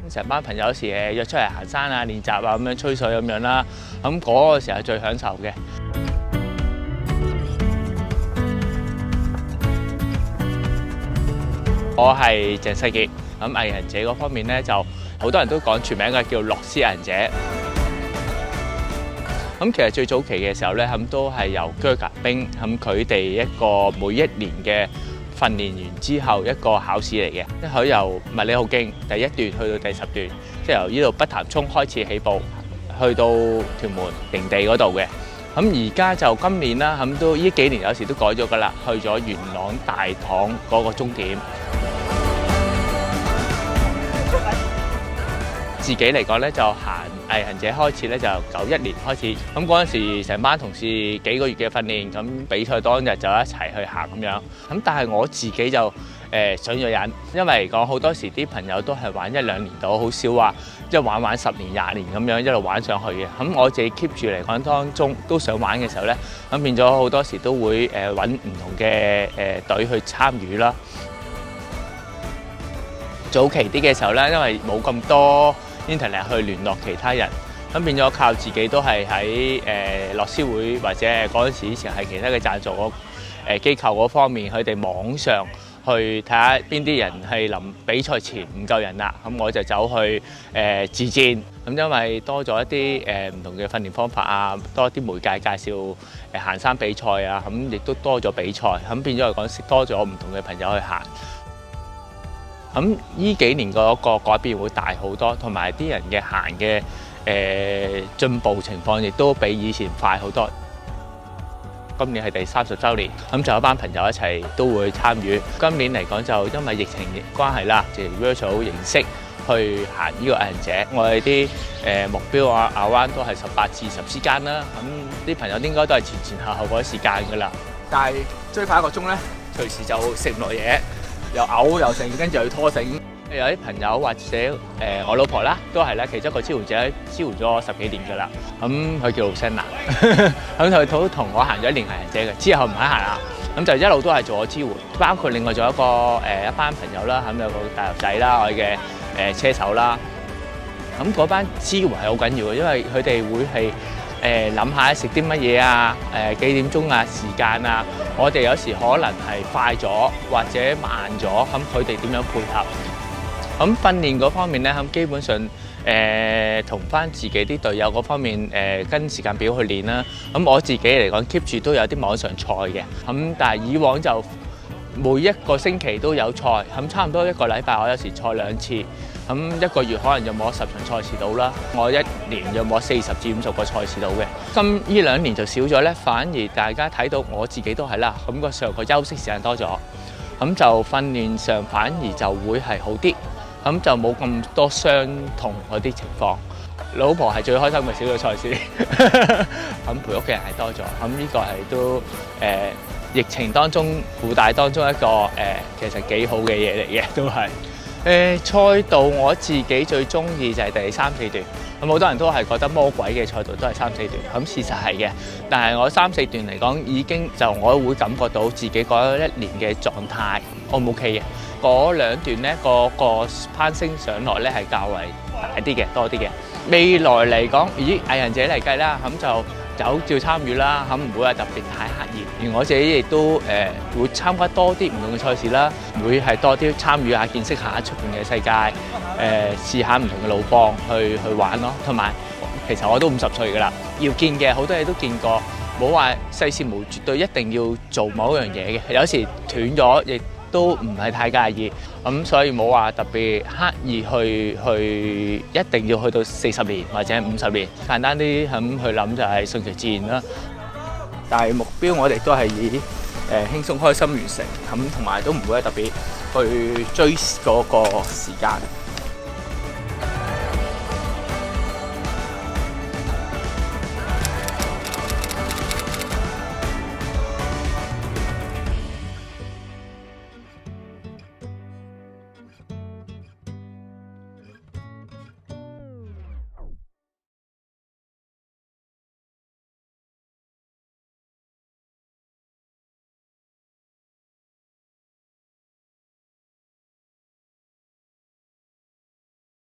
成班朋友有時約出嚟行山啊、練習啊咁樣吹水咁樣啦，咁嗰個時候係最享受嘅。我係鄭世傑，咁藝人者嗰方面咧就好多人都講全名嘅叫樂施藝人者。咁其實最早期嘅時候咧，咁都係由啹喀兵咁佢哋一個每一年嘅訓練完之後一個考試嚟嘅，佢由麥理浩徑第一段去到第10段，即係由呢度北潭涌開始起步，去到屯門營地嗰度嘅。咁而家就今年啦，咁都呢幾年有時都改咗㗎啦，去咗元朗大棠嗰個終點。自己嚟講咧，就行藝行者開始咧，就91年開始。咁嗰陣時，成班同事幾個月嘅訓練，咁比賽當日就一齊去行咁樣。咁但係我自己就上咗癮，因為嚟講好多時啲朋友都係玩1-2年到，好少話即係玩10年、20年咁樣一路玩上去嘅。咁我自己 keep 住嚟講當中都想玩嘅時候咧，咁變咗好多時都會揾唔同嘅隊去參與啦。早期啲嘅時候咧，因為冇咁多Internet 去聯絡其他人，咁變咗靠自己都係喺樂施會或者嗰陣時以前係其他嘅贊助機構嗰方面，佢哋網上去睇下邊啲人係臨比賽前唔夠人啦，咁我就走去自薦。咁因為多咗一啲唔同嘅訓練方法啊，多啲媒介介紹行山比賽啊，咁亦都多咗比賽，咁變咗嚟講識多咗唔同嘅朋友去行。咁呢幾年嗰個改變會大好多，同埋啲人嘅行嘅進步情況亦都比以前快好多。今年係第30週年，咁就有一班朋友一齊都會參與。今年嚟講就因為疫情關係啦，就 virtual 形式去行呢個藝人者。我哋啲目標啊，亞灣都係18至20之間啦。咁啲朋友應該都係前後嗰啲時間㗎啦。但係追快1個鐘咧，隨時就食唔落嘢。又嘔又剩，跟住又要拖繩。有啲朋友或者我老婆啦，都係咧其中一個支援者，支援咗10幾年㗎啦。咁佢叫 Lucinda， 咁佢都同我行咗1年藝人者嘅，之後唔肯行啦。咁就一路都係做我支援，包括另外仲有一班朋友啦，咁有個大牛仔啦，我嘅車手啦。咁嗰班支援係好緊要嘅，因為佢哋會係諗下食啲乜嘢啊，幾點鐘啊，時間啊，我哋有時可能係快咗或者慢咗，咁佢哋點樣配合？咁訓練嗰方面咧，咁基本上同翻自己啲隊友嗰方面跟時間表去練啦。咁我自己嚟講 keep 住都有啲網上賽嘅，咁但係以往就每一個星期都有賽，咁差唔多1個禮拜我有時賽2次。咁1個月可能有冇10場賽事到啦，我1年有冇40至50個賽事到嘅。咁呢2年就少咗咧，反而大家睇到我自己都係啦，咁個上個休息時間多咗，咁就訓練上反而就會係好啲，咁就冇咁多傷痛嗰啲情況。老婆係最開心嘅，少咗賽事，咁陪屋企人係多咗，咁呢個係都疫情當中附帶當中一個其實幾好嘅嘢嚟嘅，都係。賽道我自己最中意就係第3、4段，咁好多人都係覺得魔鬼嘅賽道都係3、4段，咁事實係嘅。但係我3、4段嚟講，已經就我會感覺到自己嗰1年嘅狀態 O 唔 OK 嘅。嗰2段咧個攀升上落咧係較為大啲嘅，多啲嘅。未來嚟講，藝人者嚟計啦，咁就有照參與啦，咁唔會話特別太刻意。而我自己亦都會參加多啲唔同嘅賽事啦，會係多啲參與下、見識下出邊嘅世界，試下唔同嘅路況去玩咯。同埋其實我都50歲㗎啦，要見嘅好多嘢都見過，冇話世事無絕對一定要做某一樣嘢嘅，有時斷咗亦都唔係太介意，咁所以冇話特別刻意去一定要去到40年或者50年，簡單啲咁去諗就係順其自然啦。但係目標我哋都係以輕鬆開心完成，咁同埋都唔會特別去追嗰個時間。